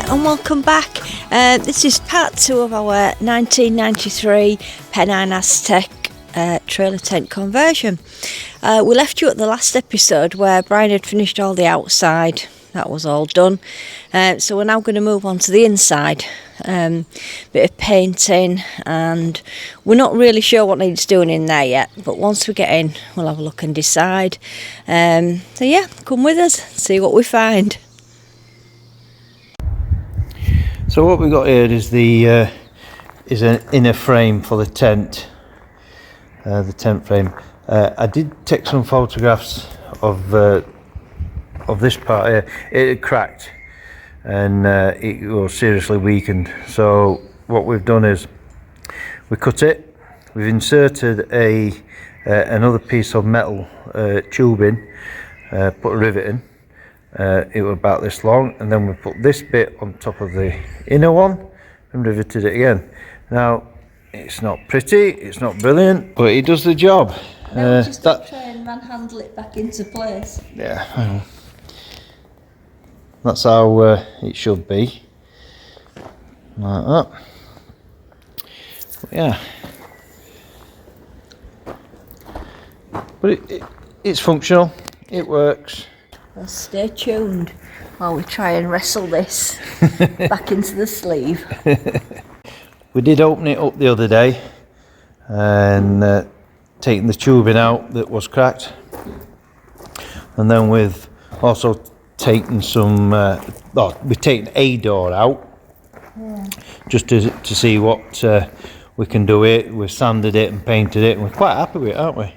and welcome back. This is part 2 of our 1993 Pennine Aztec trailer tent conversion. We left you at the last episode where Brian had finished all the outside. That was all done. So we're now going to move on to the inside. Bit of painting, and we're not really sure what needs doing in there yet, but once we get in we'll have a look and decide. So yeah, come with us, see what we find. So what we got here is is an inner frame for the tent frame. I did take some photographs of this part here. It had cracked and it was seriously weakened. So what we've done is we cut it. We've inserted another piece of metal tubing, put a rivet in. It was about this long, and then we put this bit on top of the inner one and riveted it again. Now it's not pretty, it's not brilliant, but it does the job. Now just try and manhandle it back into place. Yeah, that's how it should be, like that. But yeah, but it's functional, it works. Well, stay tuned while we try and wrestle this back into the sleeve. We did open it up the other day and taken the tubing out that was cracked, and then we've also taken some we've taken a door out, just to see what we can do it. We've sanded it and painted it, and we're quite happy with it, aren't we?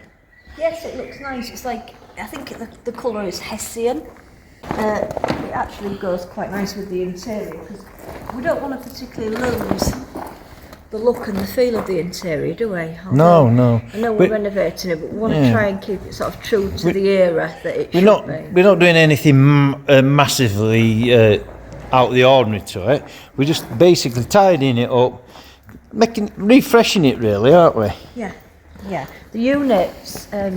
Yes, it looks nice. It's like, I think the colour is Hessian. It actually goes quite nice with the interior, because we don't want to particularly lose the look and the feel of the interior, do we? No. I know we're renovating it, but we want to try and keep it sort of true to the era that it should be. We're not doing anything massively out of the ordinary to it. We're just basically tidying it up, refreshing it, really, aren't we? Yeah. The units, they've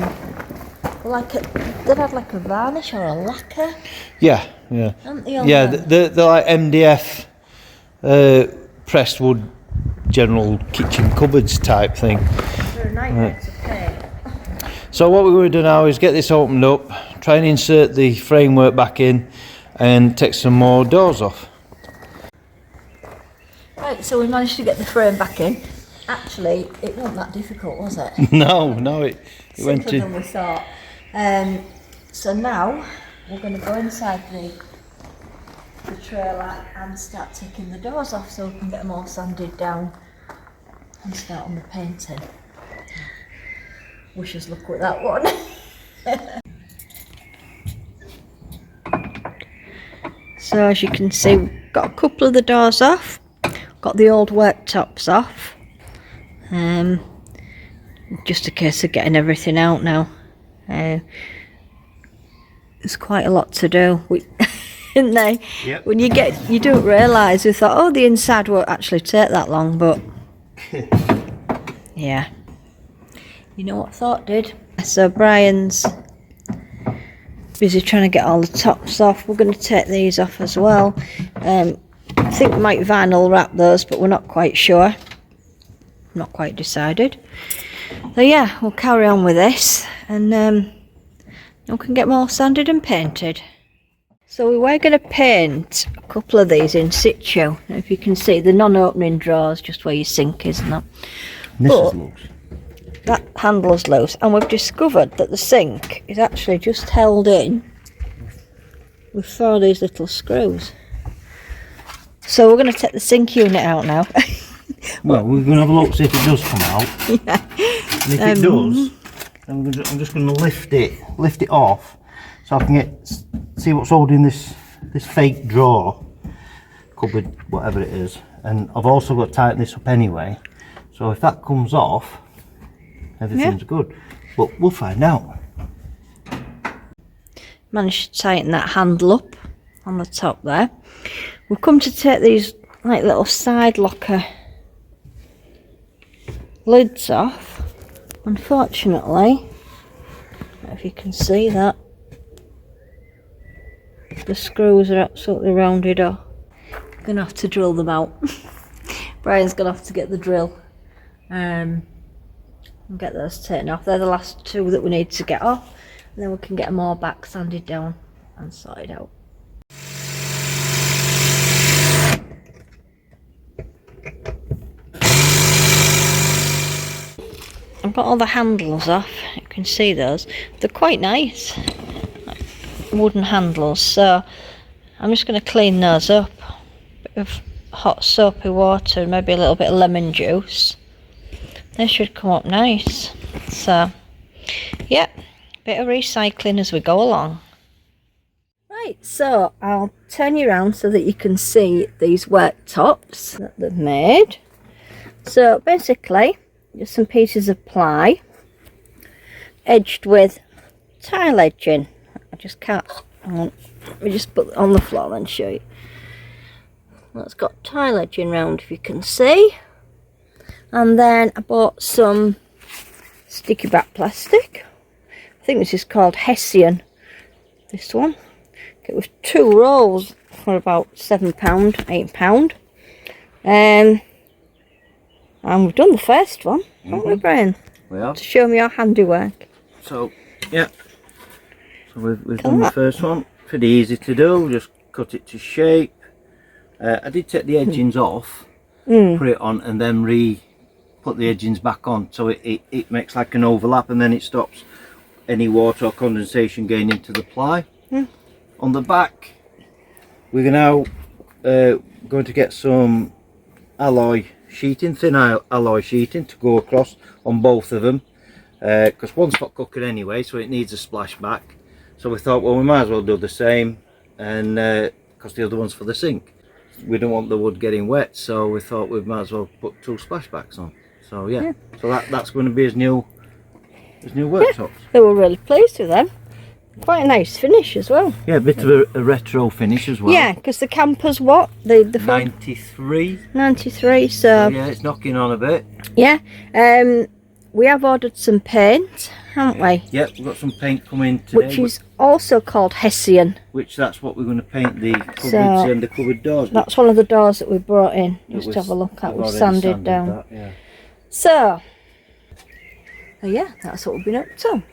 had like a varnish or a lacquer. Yeah. Aren't they they're like MDF pressed wood, general kitchen cupboards type thing. They're a nightmare to paint. So what we're going to do now is get this opened up, try and insert the framework back in, and take some more doors off. Right, so we managed to get the frame back in. Actually, it wasn't that difficult, was it? No, it went simpler than we thought. So now we're going to go inside the trailer and start taking the doors off so we can get them all sanded down and start on the painting. Wish us luck with that one. So as you can see, we've got a couple of the doors off, got the old worktops off. Just a case of getting everything out now. There's quite a lot to do, isn't there? Yep. When you don't realise. We thought, oh, the inside won't actually take that long, but yeah. You know what thought did? So Brian's busy trying to get all the tops off. We're going to take these off as well. I think we might vinyl wrap those, but we're not quite sure. Not quite decided. So yeah, we'll carry on with this, and we can get more sanded and painted. So we were going to paint a couple of these in situ. If you can see, the non-opening drawers, just where your sink is and that. This is loose. That handle's loose, and we've discovered that the sink is actually just held in with 4 of these little screws. So we're going to take the sink unit out now. Well, we're going to have a look, see if it does come out. Yeah. And if it does, then I'm just going to lift it off, so I can see what's holding this fake drawer, cupboard, whatever it is. And I've also got to tighten this up anyway. So if that comes off, everything's good. But we'll find out. Managed to tighten that handle up on the top there. We've come to take these like little side locker lids off. Unfortunately, if you can see that, the screws are absolutely rounded off. Gonna have to drill them out. Brian's gonna have to get the drill and get those taken off. They're the last two that we need to get off, and then we can get them all back sanded down and sorted out. I've got all the handles off, you can see those. They're quite nice, wooden handles, so I'm just going to clean those up. Bit of hot soapy water and maybe a little bit of lemon juice. They should come up nice. So, yeah, bit of recycling as we go along. Right, so I'll turn you around so that you can see these worktops that they've made. So basically, just some pieces of ply edged with tile edging. I just can't, let me just put it on the floor and show you. That's got tile edging round, if you can see. And then I bought some sticky back plastic. I think this is called Hessian, this one. It was 2 rolls for about £7, £8. And we've done the first one, haven't we, Brian? We have. To show me our handiwork. So, yeah. So we've done the first one. Pretty easy to do, just cut it to shape. I did take the edgings off, put it on, and then put the edgings back on, so it makes like an overlap, and then it stops any water or condensation getting into the ply. On the back, we're now going to get some alloy sheeting, thin alloy sheeting, to go across on both of them, because one's hot cooker anyway, so it needs a splashback. So we thought, well, we might as well do the same, and because the other one's for the sink. We don't want the wood getting wet, so we thought we might as well put 2 splashbacks on. So yeah, so that's going to be his new worktops. They were really pleased with them. Quite a nice finish as well. Yeah, a bit of a retro finish as well. Yeah, because the camper's what? The 93. 93, so yeah, it's knocking on a bit. Yeah, we have ordered some paint, haven't we? Yep, we've got some paint coming today. Which is also called Hessian. Which that's what we're going to paint the cupboards and the cupboard doors. That's one of the doors that we brought in. Just to have a look at. We've sanded down. That, yeah. So, yeah, that's what we've been up to.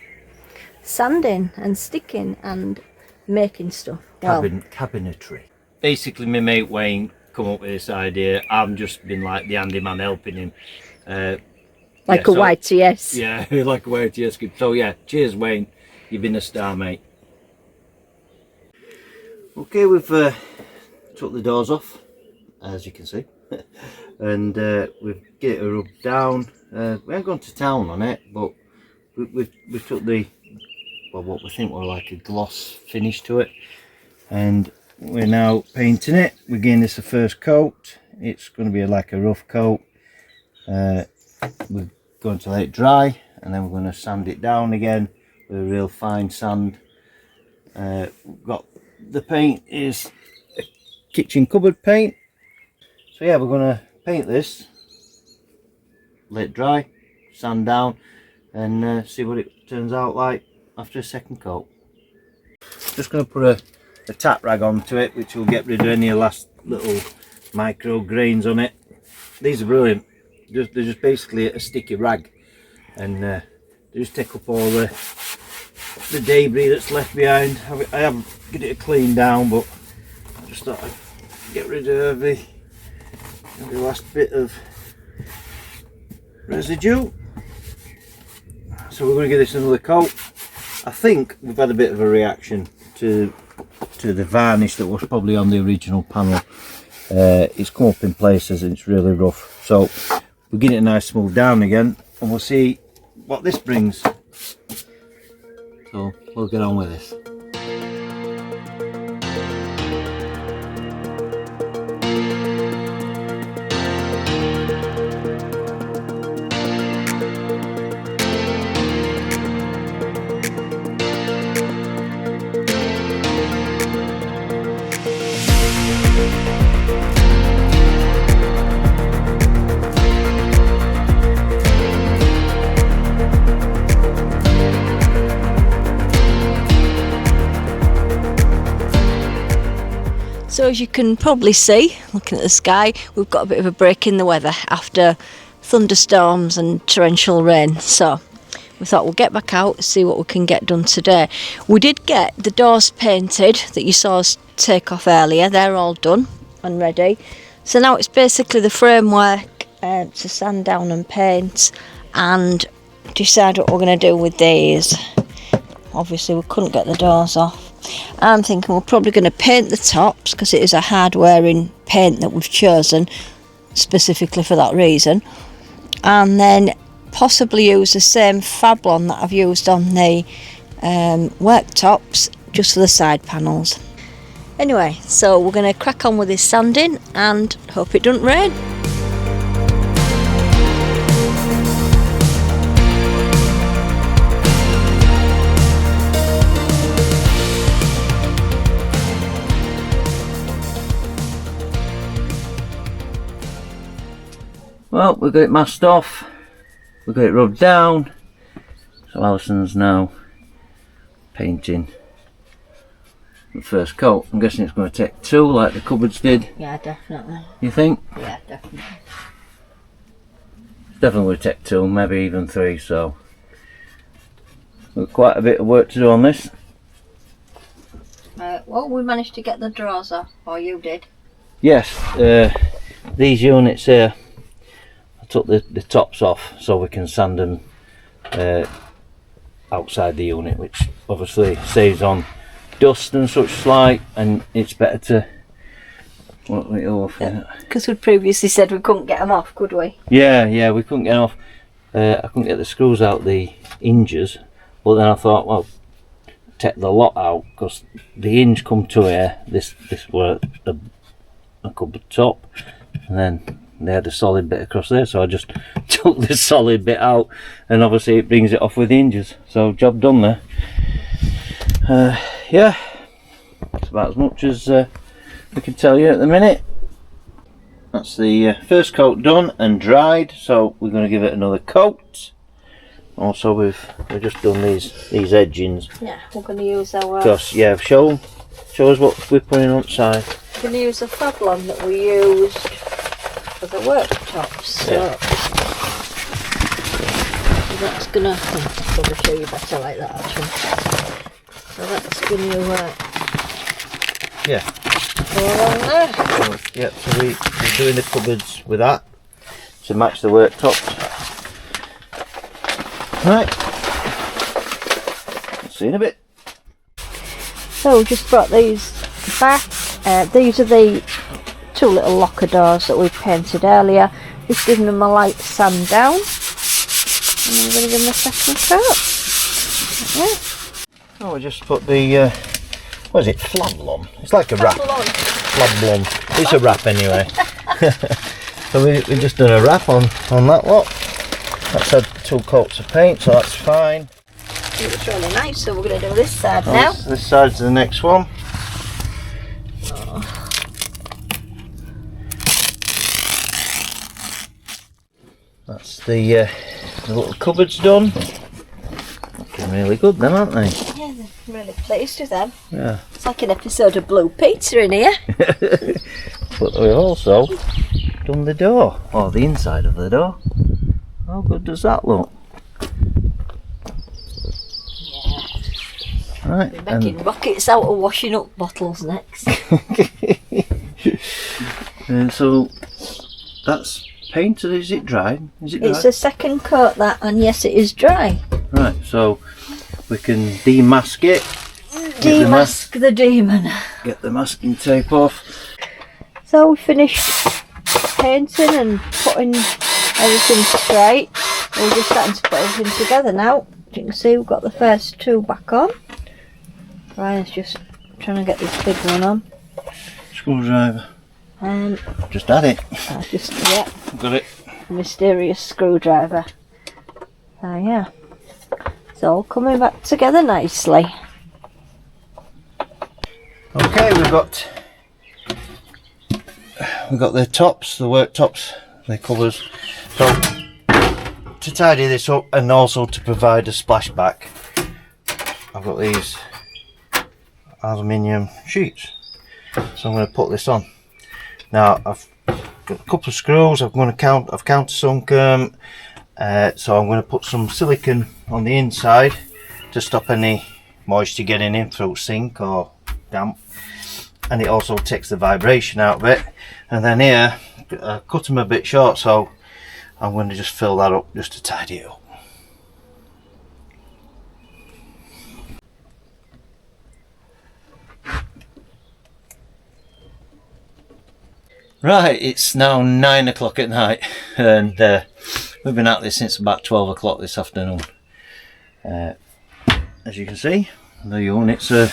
Sanding and sticking and making stuff. Cabinetry. Basically, my mate Wayne come up with this idea. I've just been like the handyman helping him. Like a YTS. Yeah, like a YTS. So yeah, cheers Wayne, you've been a star, mate. Okay, we've took the doors off, as you can see, and we've get it rubbed down. We haven't gone to town on it, but we've took the, well, what we think were like a gloss finish to it, and we're now painting it. We're giving this a first coat. It's going to be like a rough coat. We're going to let it dry, and then we're going to sand it down again with a real fine sand. We've got the paint is a kitchen cupboard paint. So yeah, we're going to paint this, let it dry, sand down, and see what it turns out like after a second coat. Just going to put a tap rag onto it, which will get rid of any last little micro grains on it. These are brilliant. They're just basically a sticky rag, and they just take up all the debris that's left behind. I haven't get it cleaned down, but I just thought I'd get rid of the last bit of residue. So we're going to give this another coat. I think we've had a bit of a reaction to the varnish that was probably on the original panel. It's come up in places and it's really rough. So we're getting it nice smooth down again, and we'll see what this brings. So we'll get on with this. So as you can probably see, looking at the sky, we've got a bit of a break in the weather after thunderstorms and torrential rain. So we thought we'll get back out, see what we can get done today. We did get the doors painted that you saw us take off earlier. They're all done and ready. So now it's basically the framework to sand down and paint and decide what we're going to do with these. Obviously we couldn't get the doors off. I'm thinking we're probably going to paint the tops because it is a hard wearing paint that we've chosen specifically for that reason, and then possibly use the same Fablon that I've used on the worktops just for the side panels. Anyway, so we're going to crack on with this sanding and hope it doesn't rain. Well, we've got it masked off, we've got it rubbed down, so Alison's now painting the first coat. I'm guessing it's going to take two like the cupboards did. Yeah, definitely. You think? Yeah, definitely. It's definitely going to take two, maybe even three, so we've got quite a bit of work to do on this. Well, we managed to get the drawers off, or you did. Yes, these units here, I took the tops off so we can sand them outside the unit, which obviously saves on dust and such like, and it's better to what we off. Because we'd previously said we couldn't get them off, could we? Yeah, we couldn't get them off. I couldn't get the screws out the hinges, but then I thought, well, take the lot out because the hinge come to here. This were a cupboard top, and then they had a solid bit across there, so I just took the solid bit out, and obviously it brings it off with the hinges, so job done there. Yeah, it's about as much as we can tell you at the minute. That's the first coat done and dried, so we're going to give it another coat. Also we've just done these edgings. Yeah, we're going to use our... Because, yeah, show us what we're putting on the side. We're going to use the Fablon that we used for the worktops. So yeah. That's going to... I'll probably show you better like that actually. So that's going to yeah. go along there. So, yeah, so we're doing the cupboards with that to match the worktops. Right, see you in a bit. So we just brought these back. These are the two little locker doors that we painted earlier. Just giving them a light sand down, and I'm going to give them a second coat. Yeah. Oh, we just put the what is it? Flablon. It's like a wrap. Flablon. It's a wrap anyway. So we've just done a wrap on that lot. That's had 2 coats of paint, so that's fine. It was really nice, so we're going to do this side now. This side's the next one. Oh. That's the little cupboards done. Looking really good then, aren't they? Yeah, they're really pleased with them. Yeah. It's like an episode of Blue Peter in here. But we've also done the door, or the inside of the door. How good does that look? Yeah. Right. We're making rockets out of washing up bottles next. And so that's painted. Is it dry? Is it dry? It's a second coat that, and yes, it is dry. Right. So we can demask it. Demask the demon. Get the masking tape off. So we finished painting and putting everything straight. We're just starting to put everything together now. As you can see, we've got the first 2 back on. Ryan's just trying to get this big one on. Screwdriver. Just add it. Yeah. Got it. Mysterious screwdriver. So yeah, it's all coming back together nicely. Okay, we've got the tops, the worktops, the covers. So to tidy this up and also to provide a splashback, I've got these aluminium sheets. So I'm going to put this on. Now I've got a couple of screws. I've countersunk them. So I'm going to put some silicone on the inside to stop any moisture getting in through sink or damp, and it also takes the vibration out of it. And then here I cut them a bit short, so I'm going to just fill that up just to tidy it up. Right, it's now 9 o'clock at night, and we've been at this since about 12 o'clock this afternoon. As you can see, the units are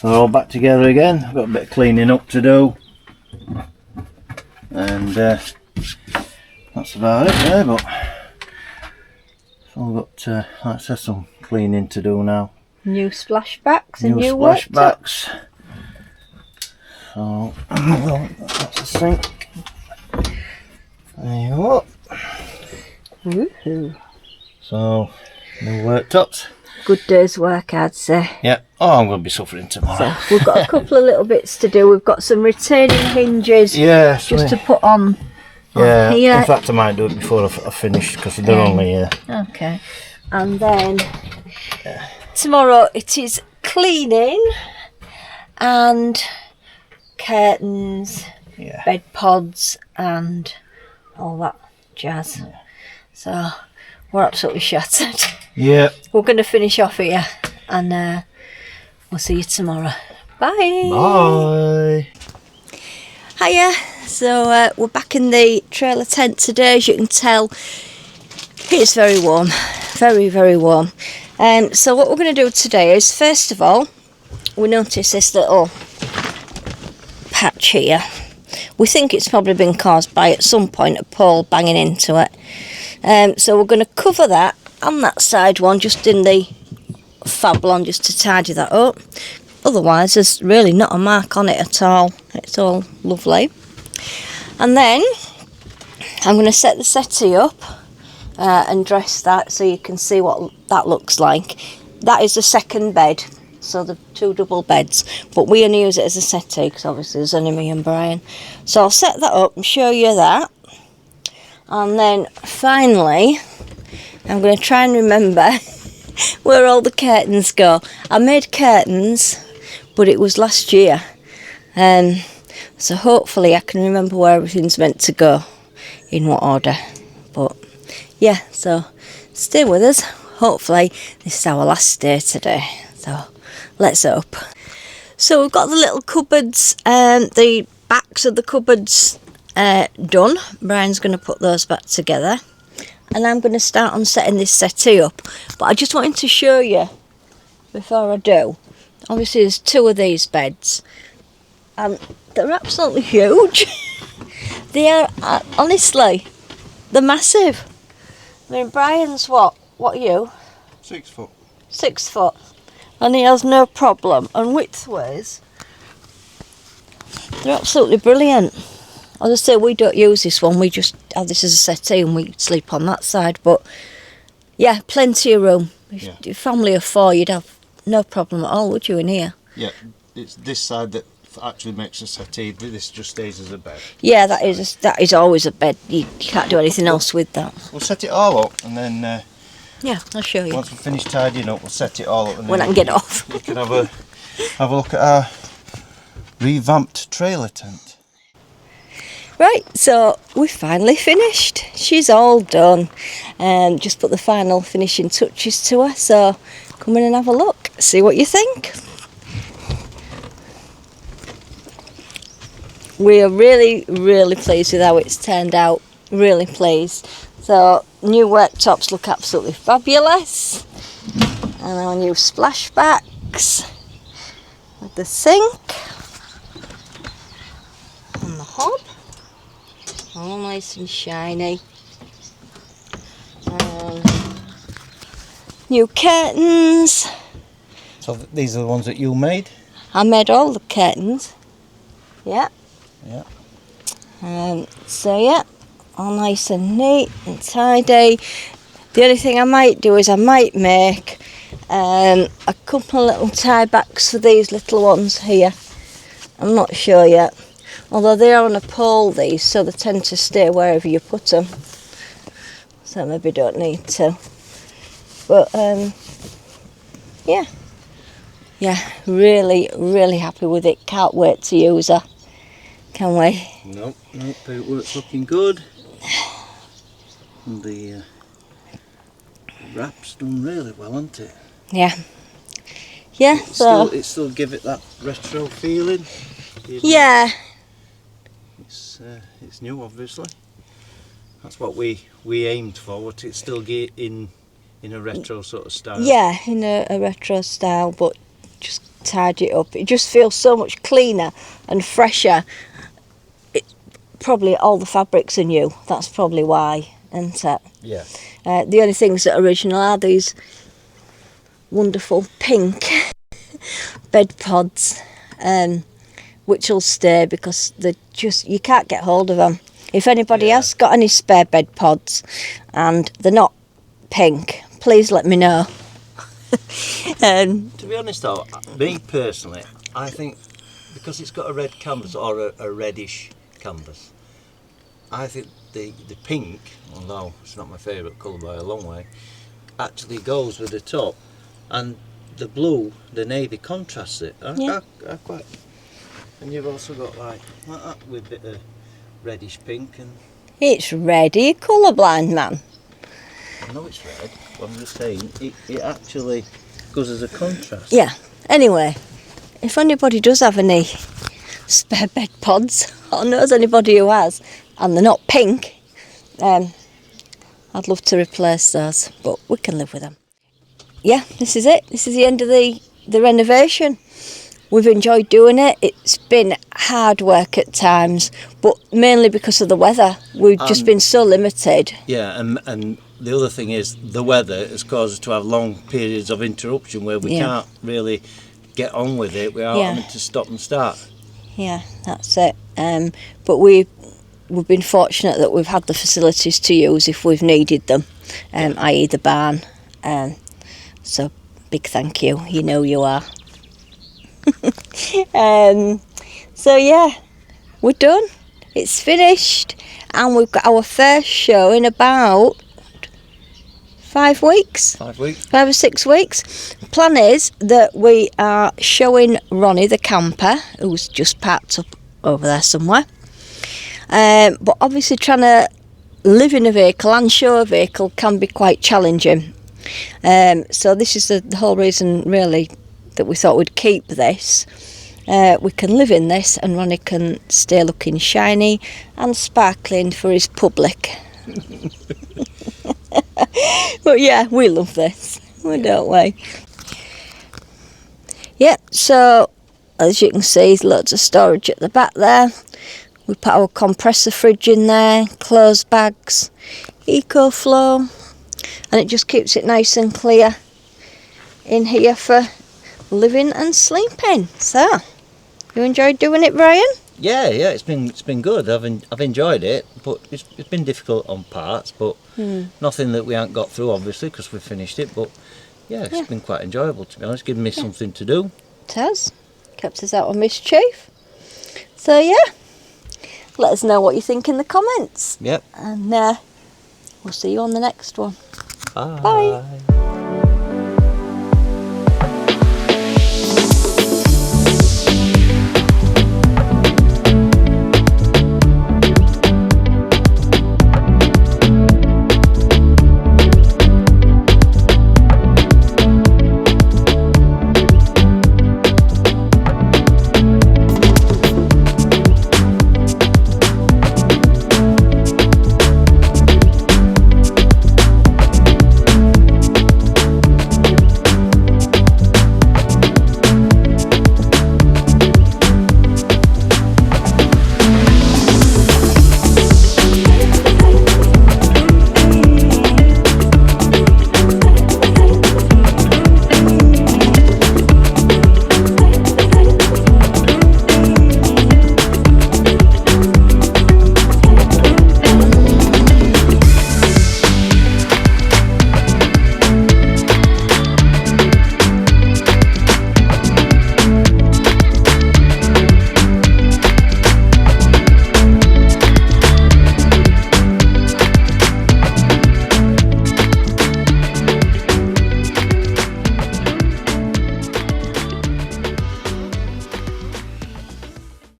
all back together again. I've got a bit of cleaning up to do, and that's about it there, but I've got like I said, some cleaning to do now. New splashbacks and new splashbacks. So that's the sink. There you go. Woohoo. So new worktops. Good day's work, I'd say. Yeah. Oh, I'm going to be suffering tomorrow. So we've got a couple of little bits to do. We've got some retaining hinges. Yeah. Just to put on. Yeah. Here. In fact, I might do it before I finish because they're only here. Okay. And then tomorrow it is cleaning and curtains, bed pods, and all that jazz. Yeah. So we're absolutely shattered. Yeah. We're going to finish off here, and we'll see you tomorrow. Bye. Bye. Hiya. So we're back in the trailer tent today. As you can tell, it's very warm, very, very warm. So what we're going to do today is, first of all, we notice this little patch here. We think it's probably been caused by, at some point, a pole banging into it. So we're going to cover that and that side one just in the Fablon, just to tidy that up. Otherwise, there's really not a mark on it at all. It's all lovely. And then I'm going to set the settee up and dress that so you can see what that looks like. That is the second bed. So the 2 double beds, but we only use it as a settee because obviously there's only me and Brian. So I'll set that up and show you that, and then finally I'm going to try and remember where all the curtains go. I made curtains, but it was last year, so hopefully I can remember where everything's meant to go, in what order. But yeah, so stay with us. Hopefully this is our last day today, so let's hope. So we've got the little cupboards, the backs of the cupboards done. Brian's going to put those back together, and I'm going to start on setting this settee up. But I just wanted to show you before I do. Obviously there's 2 of these beds, and they're absolutely huge. They are, honestly, they're massive. I mean, Brian's what are you? 6 foot. 6 foot. And he has no problem. And width-wise, they're absolutely brilliant. As I say, we don't use this one. We just have this as a settee and we sleep on that side. But yeah, plenty of room. Yeah. If your family of 4, you'd have no problem at all, would you, in here? Yeah, it's this side that actually makes a settee. This just stays as a bed. Yeah, that is always a bed. You can't do anything else with that. We'll set it all up, and then yeah, I'll show you. once we finish tidying up, we'll set it all up, and when I can get off. You can have a look at our revamped trailer tent. Right, so we've finally finished. She's all done. Just put the final finishing touches to her. So come in and have a look. See what you think. We are really, really pleased with how it's turned out. Really pleased. So new worktops look absolutely fabulous. And our new splashbacks with the sink and the hob. All nice and shiny. New curtains. So these are the ones that you made? I made all the curtains. Yeah. Yeah. So yeah, all nice and neat and tidy. The only thing I might do is I might make a couple of little tie backs for these little ones here. I'm not sure yet. Although they are on a pole, these, so they tend to stay wherever you put them. So maybe don't need to. But yeah. Yeah, really, really happy with it. Can't wait to use her. Can we? Nope, paintwork's looking good. And the wrap's done really well, hasn't it? Yeah. Yeah, It still give it that retro feeling. Yeah. It's new, obviously. That's what we aimed for. What it still get in a retro sort of style. Yeah, in a retro style, but just tidy it up. It just feels so much cleaner and fresher. Probably all the fabrics are new. That's probably why, isn't it? Yeah. The only things that are original are these wonderful pink bed pods, which will stay because you can't get hold of them. If anybody has got any spare bed pods and they're not pink, please let me know. To be honest though, me personally, I think because it's got a red canvas or a reddish canvas, I think the pink, although it's not my favourite colour by a long way, actually goes with the top, and the blue, the navy, contrasts it. I quite. And you've also got like that with a bit of reddish pink and. It's red. Are you colourblind, man? I know it's red. But I'm just saying it actually goes as a contrast. Yeah. Anyway, if anybody does have any spare bed pods or knows anybody who has, and they're not pink, I'd love to replace those, but we can live with them. Yeah, this is it. This is the end of the renovation. We've enjoyed doing it. It's been hard work at times, but mainly because of the weather. We've just been so limited. Yeah, and the other thing is the weather has caused us to have long periods of interruption where we can't really get on with it. We are having to stop and start. Yeah, that's it. But we've been fortunate that we've had the facilities to use if we've needed them, i.e. the barn. So big thank you. You know you are. So yeah, we're done. It's finished, and we've got our first show in about 5 weeks. 5 weeks. 5 or 6 weeks. Plan is that we are showing Ronnie the camper, who's just parked up over there somewhere. But obviously trying to live in a vehicle and show a vehicle can be quite challenging. So this is the whole reason really that we thought we'd keep this. We can live in this and Ronnie can stay looking shiny and sparkling for his public. But yeah, we love this, don't we? Yeah, so as you can see, loads of storage at the back there. We put our compressor fridge in there, clothes bags, EcoFlow, and it just keeps it nice and clear in here for living and sleeping. So, you enjoyed doing it, Brian? Yeah, it's been good. I've enjoyed it, but it's been difficult on parts, but nothing that we haven't got through, obviously, because we've finished it. But yeah, it's been quite enjoyable, to be honest. Given me something to do. It has. Kept us out of mischief. So yeah, let us know what you think in the comments. Yep. And we'll see you on the next one. Bye. Bye.